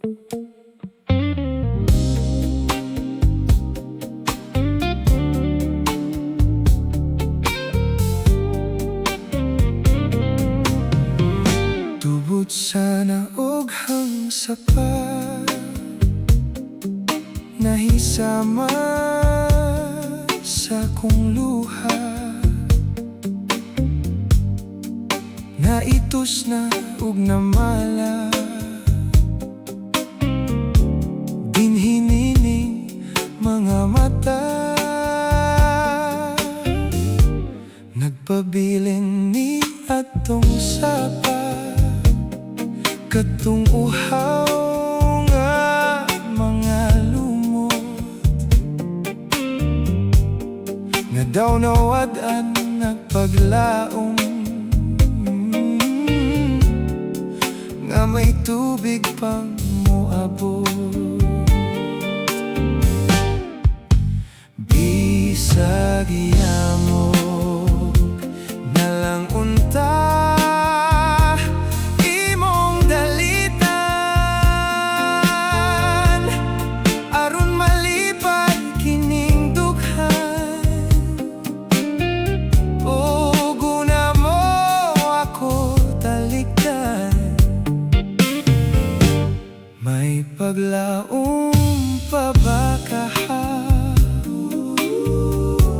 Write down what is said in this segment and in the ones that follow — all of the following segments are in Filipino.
Tubod sa na-ughang sapa, nahisama sa kong luha, naitos na ug namala, dinhinining mga mata, nagpabilin ni atong sapa, katong uhaw nga mga lumot, nga daw nawad-an nagpaglaong, nga may tubig pang moabot. Bisag yamog na lang unta imong dalitan, aron malipad kining dughan, ug una mo ako talikdan. May paglaom pa ba kaha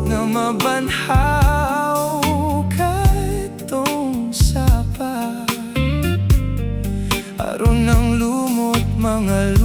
nga mabanhaw katong sapa, aron ang lumot mga